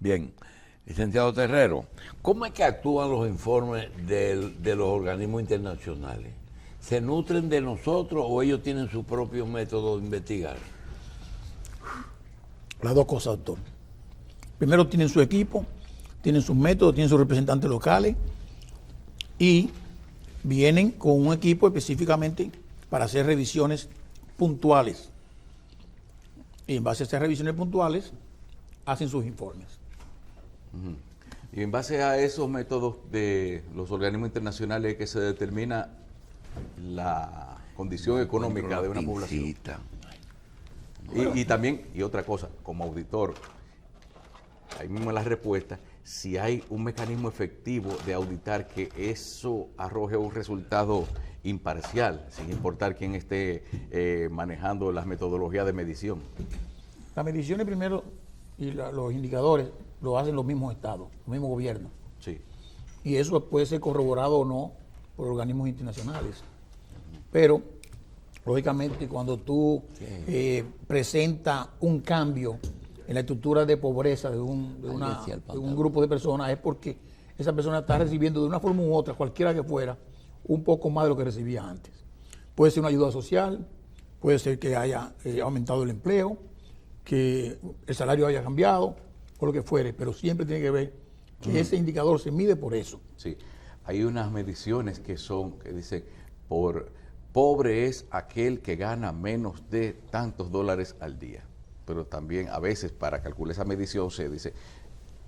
Bien, licenciado Terrero, ¿cómo es que actúan los informes de los organismos internacionales? ¿Se nutren de nosotros o ellos tienen su propio método de investigar? Las dos cosas, doctor. Primero tienen su equipo, tienen sus métodos, tienen sus representantes locales y vienen con un equipo específicamente para hacer revisiones puntuales. Y en base a esas revisiones puntuales hacen sus informes. Y en base a esos métodos de los organismos internacionales que se determina la condición económica de una población. Y también, y otra cosa, como auditor, ahí mismo en la respuesta, si hay un mecanismo efectivo de auditar que eso arroje un resultado imparcial, sin importar quién esté manejando las metodologías de medición. Las mediciones primero y los indicadores lo hacen los mismos estados, los mismos gobiernos. Sí. Y eso puede ser corroborado o no por organismos internacionales. Pero, lógicamente, cuando tú presentas un cambio en la estructura de pobreza de un grupo de personas, es porque esa persona está recibiendo de una forma u otra, cualquiera que fuera, un poco más de lo que recibía antes. Puede ser una ayuda social, puede ser que haya aumentado el empleo, que el salario haya cambiado, o lo que fuere, pero siempre tiene que ver que ese indicador se mide por eso. Sí, hay unas mediciones que dicen, pobre es aquel que gana menos de tantos dólares al día. Pero también a veces para calcular esa medición se dice,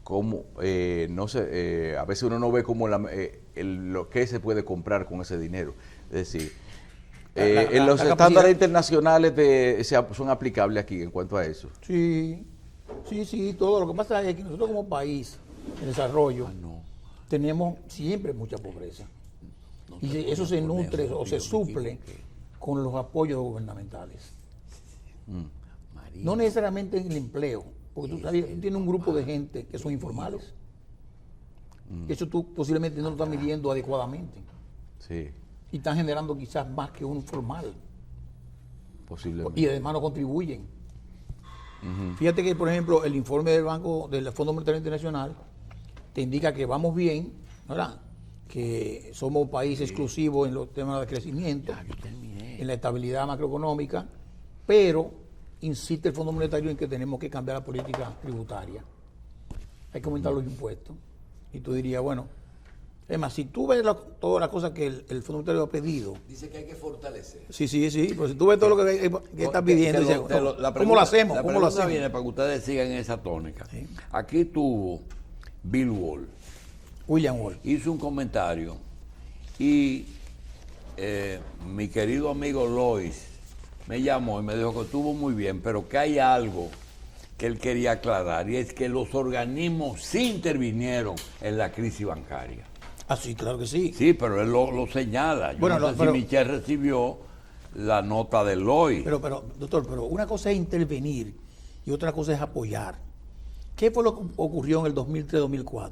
a veces uno no ve como lo que se puede comprar con ese dinero. Es decir, en los estándares internacionales son aplicables aquí en cuanto a eso. Sí, todo. Lo que pasa es que nosotros como país en desarrollo tenemos siempre mucha pobreza. Y eso se nutre o se suple con los apoyos gubernamentales. No necesariamente en el empleo, porque tú tienes un grupo de gente que son informales. Eso tú posiblemente no lo estás midiendo adecuadamente. Sí. Y están generando quizás más que un formal. Posiblemente. Y además no contribuyen. Fíjate que, por ejemplo, el informe del Fondo Monetario Internacional te indica que vamos bien, ¿verdad? Que somos un país exclusivo en los temas de crecimiento, en la estabilidad macroeconómica, pero insiste el Fondo Monetario en que tenemos que cambiar la política tributaria. Hay que aumentar los impuestos. Y tú dirías, bueno, es más, si tú ves todas las cosas que el Fondo Monetario ha pedido. Dice que hay que fortalecer. Sí, pero si tú ves todo lo que está pidiendo, ¿cómo lo hacemos? La pregunta viene para que ustedes sigan en esa tónica. Sí. Aquí tuvo William Wall. Hizo un comentario y mi querido amigo Lois me llamó y me dijo que estuvo muy bien, pero que hay algo que él quería aclarar, y es que los organismos sí intervinieron en la crisis bancaria. Ah, sí, claro que sí. Sí, pero él lo señala. Yo no sé si Michel recibió la nota de Lois. Pero, doctor, una cosa es intervenir y otra cosa es apoyar. ¿Qué fue lo que ocurrió en el 2003-2004?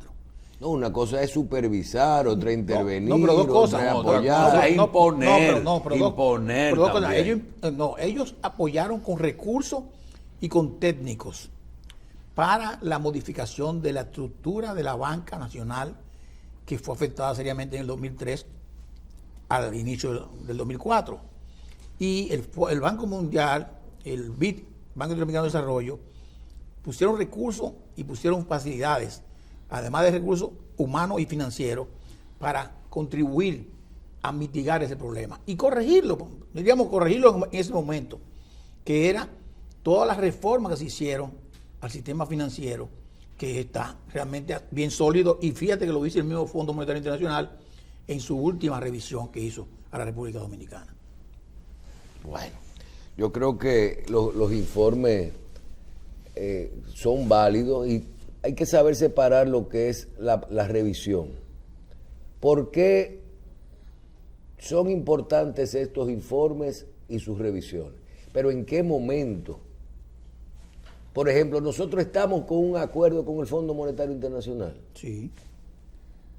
No, una cosa es supervisar, otra intervenir, pero dos cosas. otra apoyar. Imponer. Ellos apoyaron con recursos y con técnicos para la modificación de la estructura de la banca nacional, que fue afectada seriamente en el 2003 al inicio del 2004. Y el Banco Mundial, el BID, Banco Interamericano de Desarrollo, pusieron recursos y pusieron facilidades, además de recursos humanos y financieros, para contribuir a mitigar ese problema y corregirlo, diríamos corregirlo en ese momento, que era todas las reformas que se hicieron al sistema financiero, que está realmente bien sólido, y fíjate que lo dice el mismo Fondo Monetario Internacional en su última revisión que hizo a la República Dominicana. Bueno, yo creo que los informes son válidos y hay que saber separar lo que es la revisión. ¿Por qué son importantes estos informes y sus revisiones? Pero ¿en qué momento? Por ejemplo, nosotros estamos con un acuerdo con el Fondo Monetario Internacional. Sí.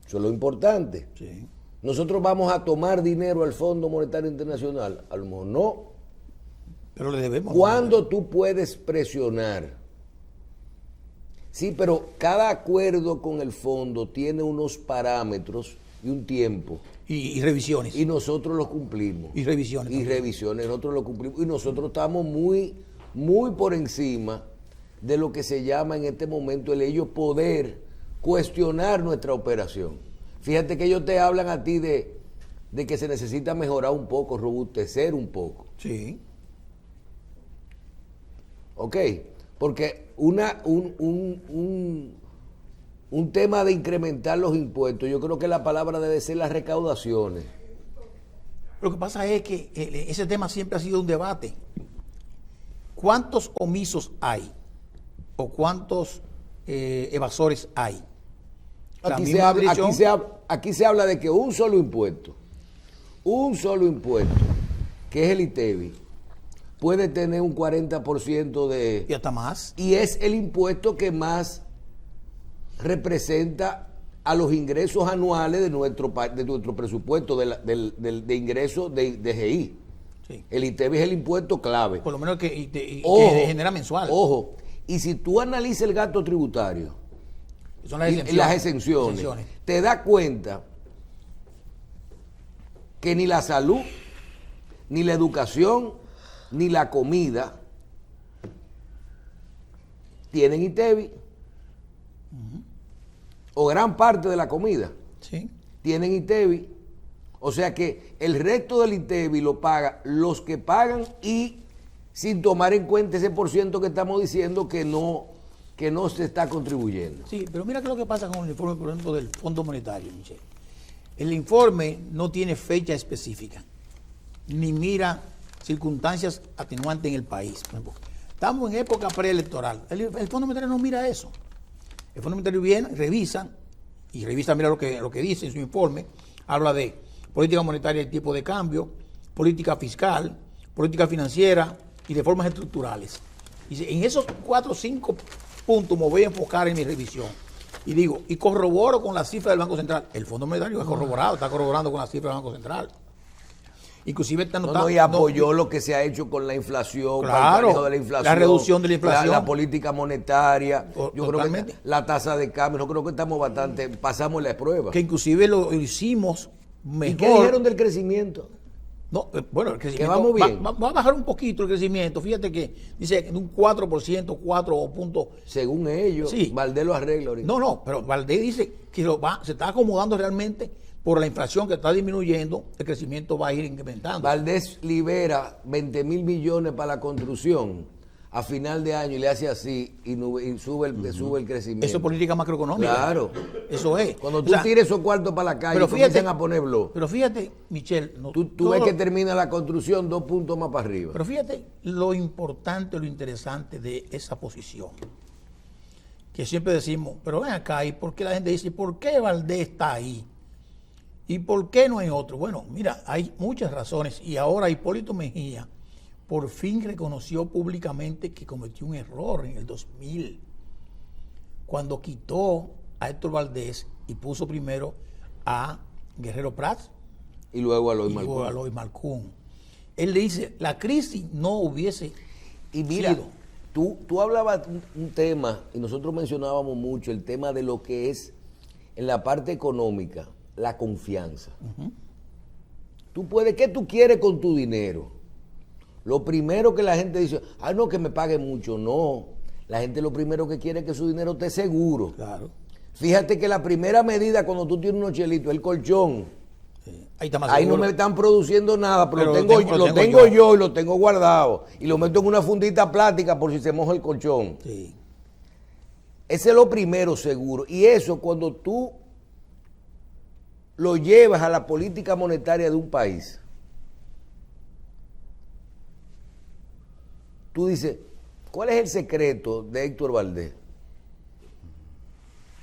Eso es lo importante. Sí. Nosotros vamos a tomar dinero al Fondo Monetario Internacional. A lo mejor no. Pero le debemos. ¿Cuándo tú puedes presionar Sí, pero cada acuerdo con el fondo tiene unos parámetros y un tiempo. Y revisiones. Y nosotros los cumplimos. Y revisiones. Y también. revisiones, nosotros lo cumplimos. Y nosotros estamos muy, muy por encima de lo que se llama en este momento el ellos poder cuestionar nuestra operación. Fíjate que ellos te hablan a ti de que se necesita mejorar un poco, robustecer un poco. Sí. ¿Ok? Porque un tema de incrementar los impuestos, yo creo que la palabra debe ser las recaudaciones. Lo que pasa es que ese tema siempre ha sido un debate. ¿Cuántos omisos hay? ¿O cuántos evasores hay? Aquí se habla de que un solo impuesto, que es el ITEVI, puede tener un 40% de... Y hasta más. Y es el impuesto que más representa a los ingresos anuales de nuestro presupuesto de ingresos de GI. Sí. El ITEVI es el impuesto clave. Por lo menos que genera mensual. Ojo, y si tú analizas el gasto tributario, Son las y las exenciones, te das cuenta que ni la salud, ni la educación, ni la comida tienen ITEVI. O gran parte de la comida Sí. tienen ITEVI. O sea que el resto del ITEVI lo paga los que pagan y sin tomar en cuenta ese % que estamos diciendo que no se está contribuyendo. Sí, pero mira qué es lo que pasa con el informe, por ejemplo, del Fondo Monetario, Michel. El informe no tiene fecha específica, ni mira circunstancias atenuantes en el país. Por ejemplo, estamos en época preelectoral. El Fondo Monetario no mira eso. El Fondo Monetario viene, revisa, mira lo que dice en su informe, habla de política monetaria y tipo de cambio, política fiscal, política financiera y reformas estructurales. Y en esos 4 o 5 puntos me voy a enfocar en mi revisión. Y digo, y corroboro con la cifra del Banco Central. El Fondo Monetario está corroborando con la cifra del Banco Central. Inclusive y apoyó lo que se ha hecho con la inflación, claro, el manejo de la inflación, la reducción de la inflación, la política monetaria, yo totalmente. creo que la tasa de cambio, yo creo que estamos pasamos la prueba. Que inclusive lo hicimos mejor. ¿Y qué dijeron del crecimiento? No, bueno, el crecimiento que vamos bien. Va a bajar un poquito el crecimiento. Fíjate que dice de un 4%, 4 puntos. Según ellos, sí. Valdés lo arregla ahorita. No, pero Valdés dice que se está acomodando realmente por la inflación que está disminuyendo, el crecimiento va a ir incrementando. Valdés libera 20.000 millones para la construcción a final de año y le hace así y sube el crecimiento. Eso es política macroeconómica. Claro. Eso es. Cuando tú tires esos cuartos para la calle, comienzan a poner blog. Pero fíjate, Michel. Tú ves que termina la construcción 2 puntos más para arriba. Pero fíjate lo importante, lo interesante de esa posición. Que siempre decimos, pero ven acá, ¿y por qué la gente dice, por qué Valdés está ahí? ¿Y por qué no hay otro? Bueno, mira, hay muchas razones y ahora Hipólito Mejía por fin reconoció públicamente que cometió un error en el 2000 cuando quitó a Héctor Valdés y puso primero a Guerrero Prats y luego a Eloy Malcún. Él le dice, la crisis no hubiese y mira, sido. Tú hablabas un tema y nosotros mencionábamos mucho el tema de lo que es en la parte económica la confianza. ¿Qué tú quieres con tu dinero? Lo primero que la gente dice, no, que me pague mucho. No, la gente lo primero que quiere es que su dinero esté seguro. Claro. Fíjate que la primera medida cuando tú tienes unos chelitos, el colchón. Sí. Ahí no me están produciendo nada, pero lo tengo yo y lo tengo guardado. Y lo meto en una fundita plástica por si se moja el colchón. Sí. Ese es lo primero seguro. Y eso cuando tú lo llevas a la política monetaria de un país, tú dices, ¿cuál es el secreto de Héctor Valdés?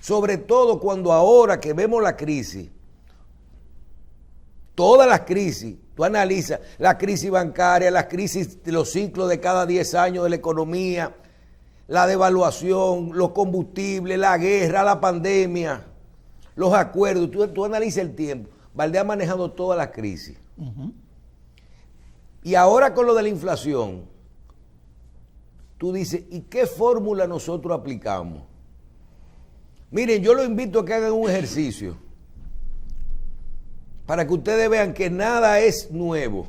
Sobre todo cuando ahora que vemos la crisis, todas las crisis, tú analizas la crisis bancaria, las crisis de los ciclos de cada 10 años de la economía, la devaluación, los combustibles, la guerra, la pandemia, los acuerdos, tú analizas el tiempo. Valdés ha manejado todas las crisis. Y ahora con lo de la inflación, tú dices, ¿y qué fórmula nosotros aplicamos? Miren, yo los invito a que hagan un ejercicio para que ustedes vean que nada es nuevo.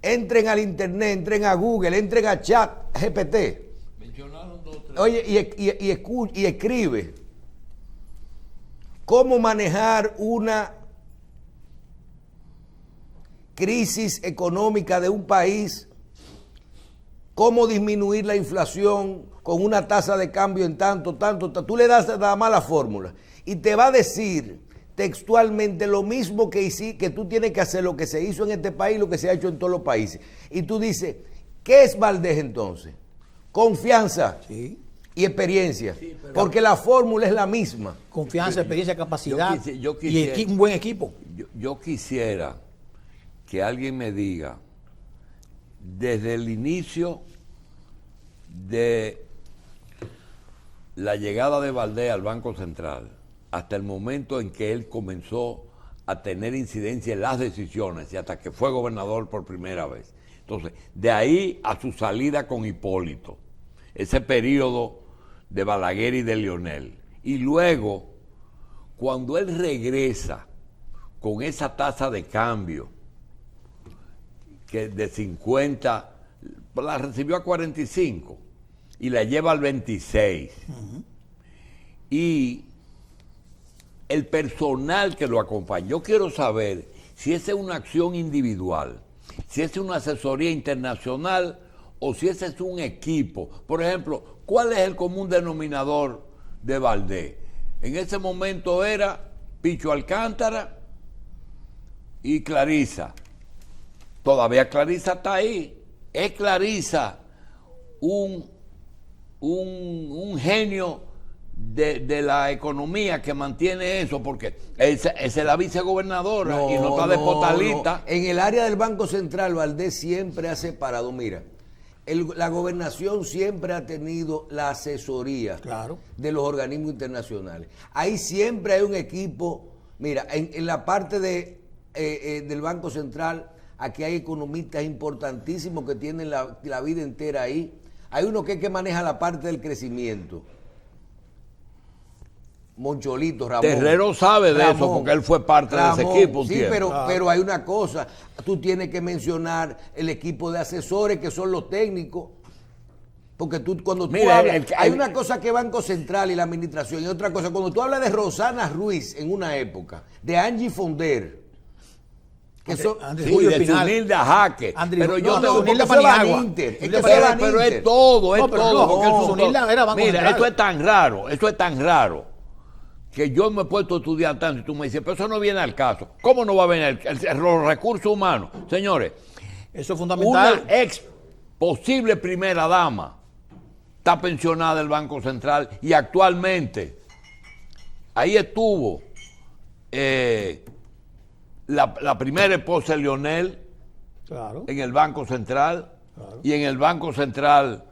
Entren al internet, entren a Google, entren a Chat GPT. Oye, y escribe cómo manejar una crisis económica de un país, cómo disminuir la inflación con una tasa de cambio en tanto. Tú le das nada más la fórmula y te va a decir textualmente lo mismo que tú tienes que hacer, lo que se hizo en este país, lo que se ha hecho en todos los países. Y tú dices, ¿qué es Valdés entonces? Confianza. Sí. Y experiencia, sí, porque la fórmula es la misma. Confianza, experiencia, capacidad yo quisiera, y un buen equipo. Yo quisiera que alguien me diga, desde el inicio de la llegada de Valdés al Banco Central, hasta el momento en que él comenzó a tener incidencia en las decisiones y hasta que fue gobernador por primera vez. Entonces, de ahí a su salida con Hipólito, ese periodo de Balaguer y de Leonel. Y luego, cuando él regresa con esa tasa de cambio, que de 50, la recibió a 45 y la lleva al 26. Y el personal que lo acompaña, yo quiero saber si esa es una acción individual, si esa es una asesoría internacional o si ese es un equipo. Por ejemplo, ¿cuál es el común denominador de Valdés? En ese momento era Picho Alcántara y Clarisa. Todavía Clarisa está ahí. Es Clarisa un genio de la economía que mantiene eso, porque esa es la vicegobernadora y no está de potalita. No. En el área del Banco Central, Valdés siempre ha separado. Mira, la gobernación siempre ha tenido la asesoría de los organismos internacionales. Ahí siempre hay un equipo. Mira, en la parte del Banco Central, aquí hay economistas importantísimos que tienen la vida entera ahí. Hay uno que maneja la parte del crecimiento. Moncholito, Ramón. Terrero sabe de eso porque él fue parte de ese equipo. Sí, pero hay una cosa, tú tienes que mencionar el equipo de asesores que son los técnicos, porque cuando tú hablas, hay una cosa que Banco Central y la administración y otra cosa, cuando tú hablas de Rosana Ruiz en una época, de Angie Fonder, que son de Zunilda Jaque, pero yo pero es todo, mira, esto es tan raro que yo me he puesto a estudiar tanto y tú me dices, pero eso no viene al caso. ¿Cómo no va a venir los recursos humanos? Señores, eso es fundamental. Una ex posible primera dama está pensionada del Banco Central y actualmente ahí estuvo la primera esposa de Leonel en el Banco Central y en el Banco Central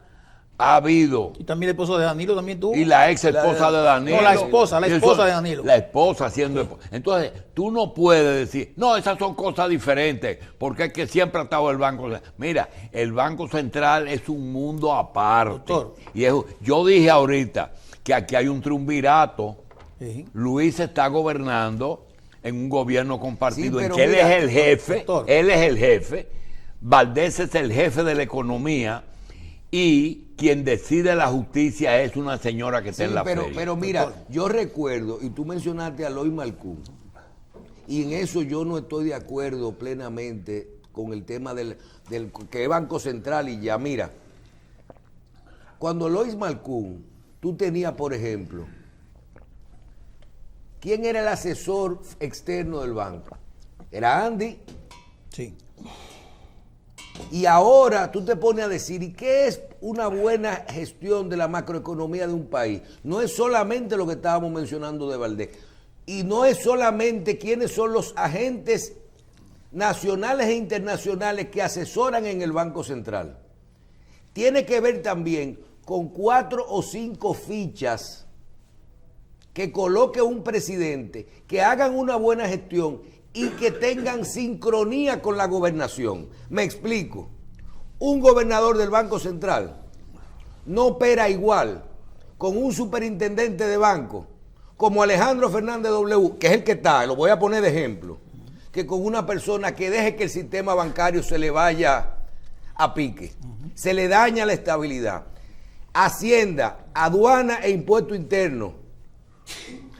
ha habido. Y también el esposo de Danilo también tuvo. Y la ex esposa de Danilo. No, la esposa de Danilo. La esposa siendo esposa. Entonces, tú no puedes decir, no, esas son cosas diferentes, porque es que siempre ha estado el Banco Central. Mira, el Banco Central es un mundo aparte. Doctor. Y yo dije ahorita que aquí hay un triunvirato. Sí. Luis está gobernando en un gobierno compartido, en que él es el jefe. Doctor. Él es el jefe. Valdés es el jefe de la economía. Y quien decide la justicia es una señora que está en la feria. Pero mira, yo recuerdo, y tú mencionaste a Lois Malcún, y en eso yo no estoy de acuerdo plenamente con el tema del que es Banco Central y ya. Mira, cuando Lois Malcún, tú tenías, por ejemplo, ¿quién era el asesor externo del banco? Era Andy. Sí. Y ahora tú te pones a decir, ¿y qué es una buena gestión de la macroeconomía de un país? No es solamente lo que estábamos mencionando de Valdés. Y no es solamente quiénes son los agentes nacionales e internacionales que asesoran en el Banco Central. Tiene que ver también con 4 o 5 fichas que coloque un presidente, que hagan una buena gestión y que tengan sincronía con la gobernación. Me explico. Un gobernador del Banco Central no opera igual con un superintendente de banco como Alejandro Fernández W., que es el que está, lo voy a poner de ejemplo, que con una persona que deje que el sistema bancario se le vaya a pique, se le daña la estabilidad. Hacienda, aduana e impuesto interno,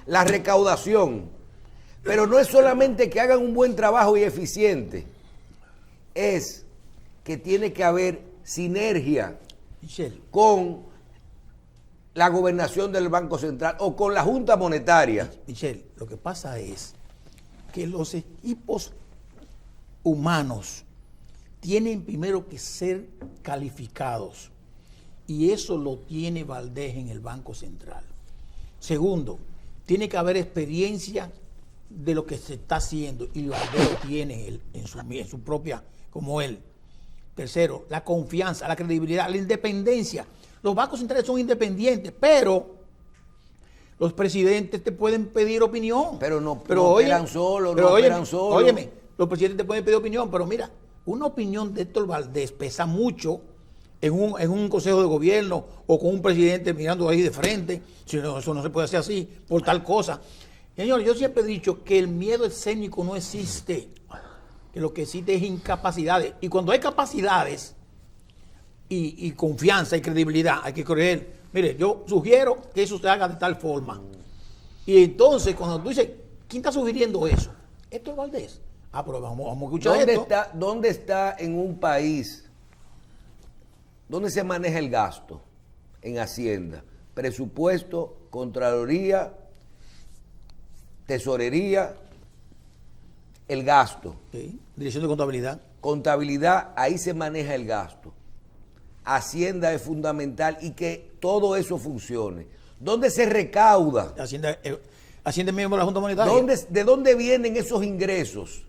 la recaudación. Pero no es solamente que hagan un buen trabajo y eficiente, es que tiene que haber sinergia Michelle, con la gobernación del Banco Central o con la Junta Monetaria. Michelle, lo que pasa es que los equipos humanos tienen primero que ser calificados y eso lo tiene Valdés en el Banco Central. Segundo, tiene que haber experiencia de lo que se está haciendo y Valdés lo tiene él en su propia, como él. Tercero, la confianza, la credibilidad, la independencia. Los bancos centrales son independientes, pero los presidentes te pueden pedir opinión. Pero no operan solos, no operan solos. Óyeme, los presidentes te pueden pedir opinión, pero mira, una opinión de Héctor Valdés pesa mucho en un consejo de gobierno o con un presidente mirando ahí de frente. Si no, eso no se puede hacer así, por tal cosa. Señor, yo siempre he dicho que el miedo escénico no existe, que lo que existe es incapacidades. Y cuando hay capacidades y confianza y credibilidad, hay que creer. Mire, yo sugiero que eso se haga de tal forma. Y entonces, cuando tú dices, ¿quién está sugiriendo eso? Héctor Valdés. Ah, pero vamos a escuchar esto. ¿Dónde está en un país donde se maneja el gasto? En Hacienda, presupuesto, Contraloría, Tesorería, el gasto. Sí, Dirección de Contabilidad. Contabilidad, ahí se maneja el gasto. Hacienda es fundamental y que todo eso funcione. ¿Dónde se recauda? Hacienda es miembro de la Junta Monetaria. ¿De dónde vienen esos ingresos?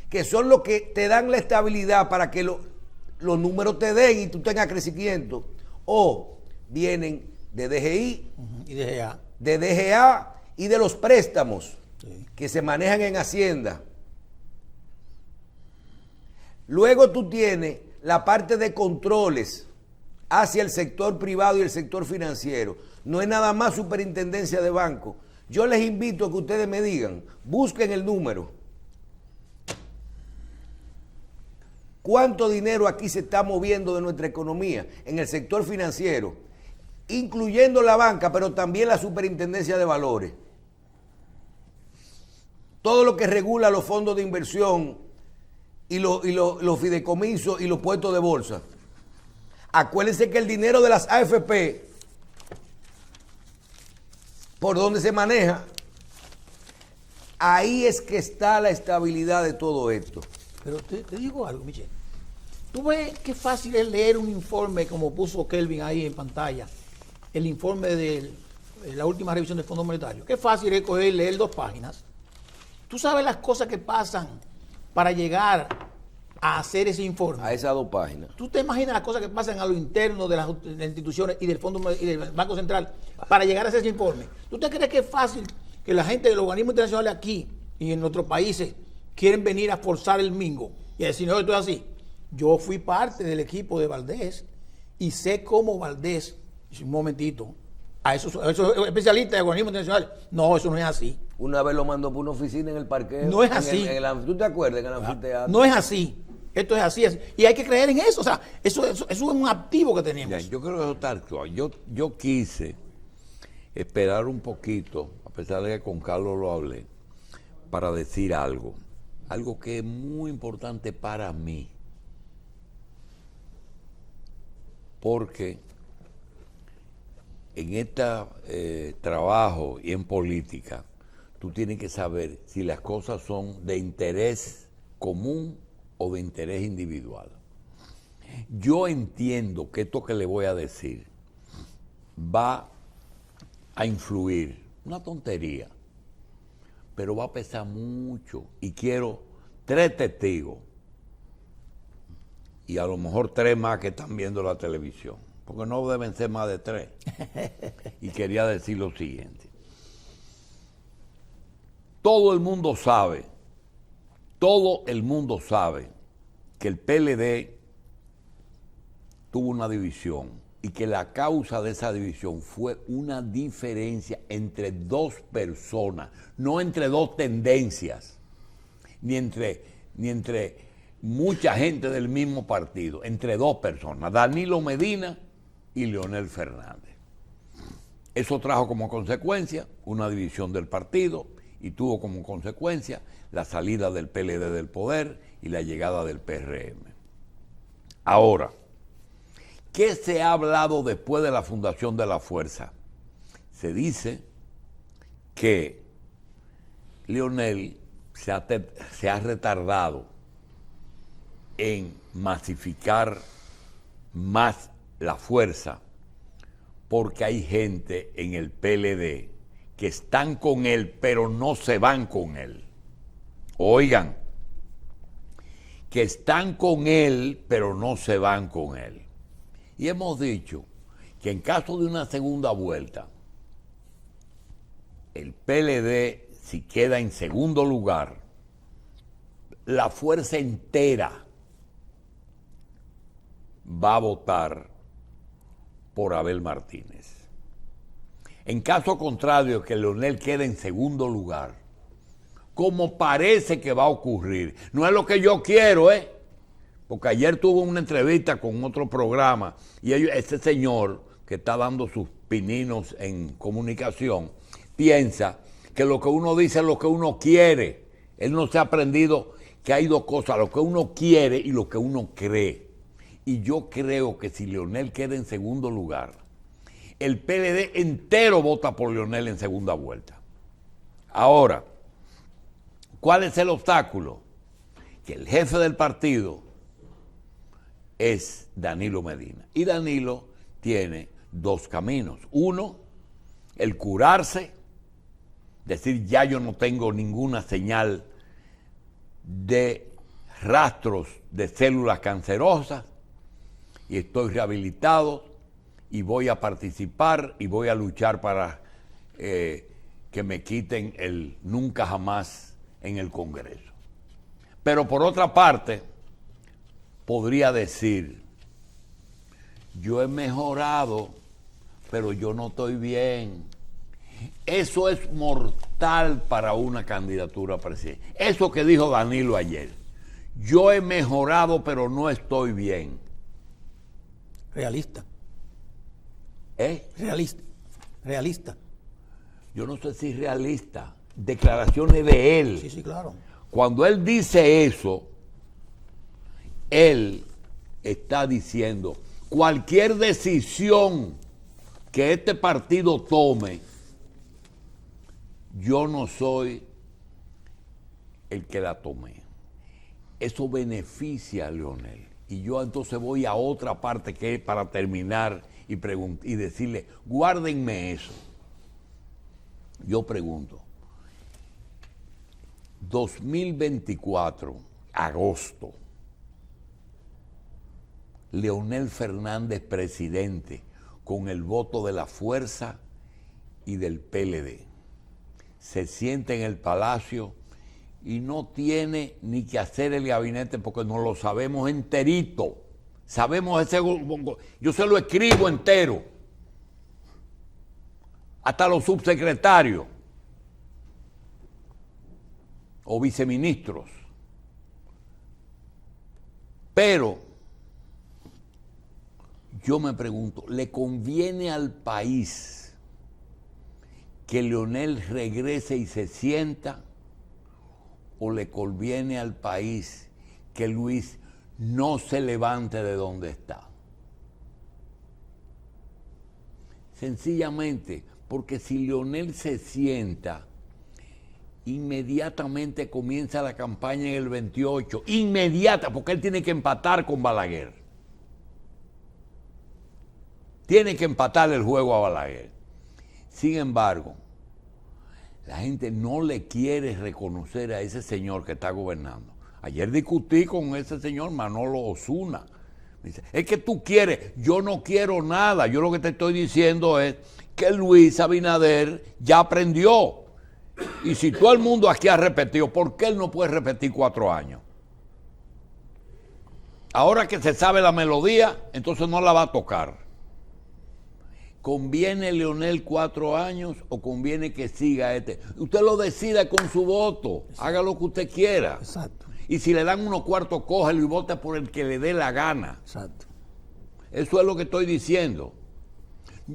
Que son los que te dan la estabilidad para que los números te den y tú tengas crecimiento. O vienen de DGI, Y DGA. de DGA y de los préstamos Sí. que se manejan en Hacienda. Luego tú tienes la parte de controles hacia el sector privado y el sector financiero. No es nada más superintendencia de banco. Yo les invito a que ustedes me digan, busquen el número. ¿Cuánto dinero aquí se está moviendo de nuestra economía en el sector financiero? Incluyendo la banca, pero también la superintendencia de valores. Todo lo que regula los fondos de inversión y los fideicomisos y los puestos de bolsa. Acuérdense que el dinero de las AFP, por donde se maneja, ahí es que está la estabilidad de todo esto. Pero te digo algo, Michelle. Tú ves qué fácil es leer un informe, como puso Kelvin ahí en pantalla, el informe de la última revisión del Fondo Monetario. Qué fácil es coger y leer 2 páginas. Tú sabes las cosas que pasan para llegar a hacer ese informe. A esas 2 páginas. ¿Tú te imaginas las cosas que pasan a lo interno de las instituciones y del Fondo y del Banco Central para llegar a ese informe? ¿Tú te crees que es fácil que la gente de los organismos internacionales aquí y en nuestros países quieren venir a forzar el mingo y a decir, no, esto es así? Yo fui parte del equipo de Valdés y sé cómo Valdés, un momentito, a esos especialistas de organismos internacionales, no, eso no es así. Una vez lo mandó por una oficina en el parqueo. No es así. ¿Tú te acuerdas? En el anfiteatro. No es así. Esto es así, así. Y hay que creer en eso. O sea, eso es un activo que tenemos. Bien, yo creo que eso está actuado. Yo quise esperar un poquito, a pesar de que con Carlos lo hablé, para decir algo. Algo que es muy importante para mí. Porque en este trabajo y en política, tú tienes que saber si las cosas son de interés común o de interés individual. Yo entiendo que esto que le voy a decir va a influir, una tontería, pero va a pesar mucho y quiero 3 testigos y a lo mejor 3 más que están viendo la televisión, porque no deben ser más de 3. Y quería decir lo siguiente. Todo el mundo sabe que el PLD tuvo una división y que la causa de esa división fue una diferencia entre dos personas, no entre dos tendencias, ni entre mucha gente del mismo partido, entre dos personas, Danilo Medina y Leonel Fernández. Eso trajo como consecuencia una división del partido y tuvo como consecuencia la salida del PLD del poder y la llegada del PRM. Ahora, ¿qué se ha hablado después de la fundación de la fuerza? Se dice que Leonel se ha retardado en masificar más la fuerza porque hay gente en el PLD que están con él pero no se van con él. Oigan, que están con él pero no se van con él. Y hemos dicho que en caso de una segunda vuelta, el PLD, si queda en segundo lugar, la fuerza entera va a votar por Abel Martínez. En caso contrario, que Leonel quede en segundo lugar, como parece que va a ocurrir, no es lo que yo quiero, porque ayer tuve una entrevista con otro programa y ese señor que está dando sus pininos en comunicación piensa que lo que uno dice es lo que uno quiere. Él no se ha aprendido que hay dos cosas, lo que uno quiere y lo que uno cree. Y yo creo que si Leonel queda en segundo lugar, el PLD entero vota por Leonel en segunda vuelta. Ahora, ¿cuál es el obstáculo? Que el jefe del partido es Danilo Medina. Y Danilo tiene dos caminos. Uno, el curarse, decir ya yo no tengo ninguna señal de rastros de células cancerosas y estoy rehabilitado y voy a participar y voy a luchar para que me quiten el nunca jamás en el Congreso. Pero por otra parte, podría decir, yo he mejorado, pero yo no estoy bien. Eso es mortal para una candidatura presidencial. Eso que dijo Danilo ayer. Yo he mejorado, pero no estoy bien. Realista. Realista. Yo no sé si realista. Declaraciones de él. Sí, claro. Cuando él dice eso, él está diciendo cualquier decisión que este partido tome, yo no soy el que la tomé. Eso beneficia a Leonel. Y yo entonces voy a otra parte que es para terminar y decirle, guárdenme eso. Yo pregunto, 2024, agosto, Leonel Fernández presidente con el voto de la fuerza y del PLD. Se sienta en el Palacio y no tiene ni que hacer el gabinete porque no lo sabemos enterito. Sabemos ese, yo se lo escribo entero. Hasta los subsecretarios o viceministros. Pero yo me pregunto, ¿le conviene al país que Leonel regrese y se sienta? ¿O le conviene al país que Luis no se levante de donde está? Sencillamente, porque si Leonel se sienta, inmediatamente comienza la campaña en el 28. Inmediata, porque él tiene que empatar con Balaguer. Tiene que empatar el juego a Balaguer. Sin embargo, la gente no le quiere reconocer a ese señor que está gobernando. Ayer discutí con ese señor Manolo Osuna. Me dice, es que tú quieres, yo no quiero nada. Yo lo que te estoy diciendo es que Luis Abinader ya aprendió. Y si todo el mundo aquí ha repetido, ¿por qué él no puede repetir 4 años? Ahora que se sabe la melodía, entonces no la va a tocar. ¿Conviene Leonel 4 años o conviene que siga este? Usted lo decida con su voto. Haga lo que usted quiera. Exacto. Y si le dan unos cuartos, cógelo y vote por el que le dé la gana. Exacto. Eso es lo que estoy diciendo.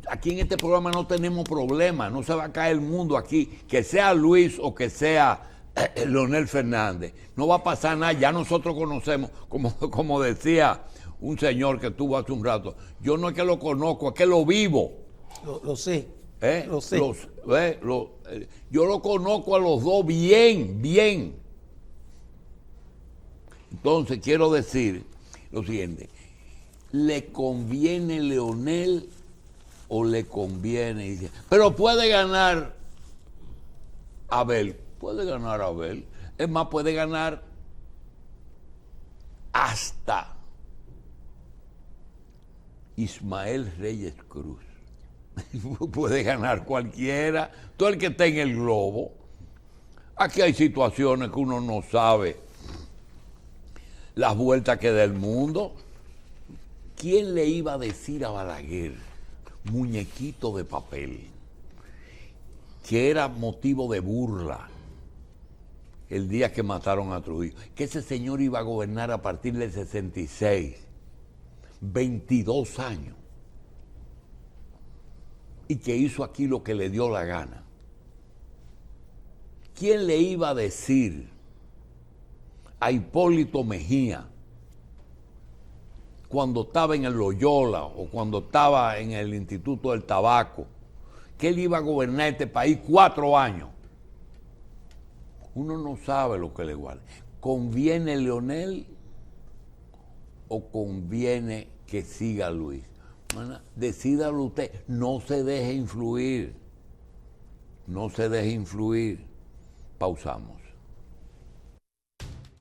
Aquí en este programa no tenemos problema. No se va a caer el mundo aquí. Que sea Luis o que sea Leonel Fernández. No va a pasar nada. Ya nosotros conocemos, como decía un señor que estuvo hace un rato, yo no es que lo conozco, es que lo vivo. Lo sé. Lo sé. Yo lo conozco a los dos bien, bien. Entonces quiero decir lo siguiente, ¿le conviene Leonel o le conviene? Dice, pero puede ganar Abel, es más, puede ganar hasta Ismael Reyes Cruz. Puede ganar cualquiera, todo el que esté en el globo. Aquí hay situaciones que uno no sabe las vueltas que da el mundo. ¿Quién le iba a decir a Balaguer, muñequito de papel, que era motivo de burla el día que mataron a Trujillo, que ese señor iba a gobernar a partir del 66, 22 años, y que hizo aquí lo que le dio la gana? ¿Quién le iba a decir a Hipólito Mejía, cuando estaba en el Loyola o cuando estaba en el Instituto del Tabaco, que él iba a gobernar este país 4 años? Uno no sabe lo que le guarda. ¿Conviene Leonel o conviene que siga Luis? Mana, decídalo usted. No se deje influir. No se deje influir. Pausamos.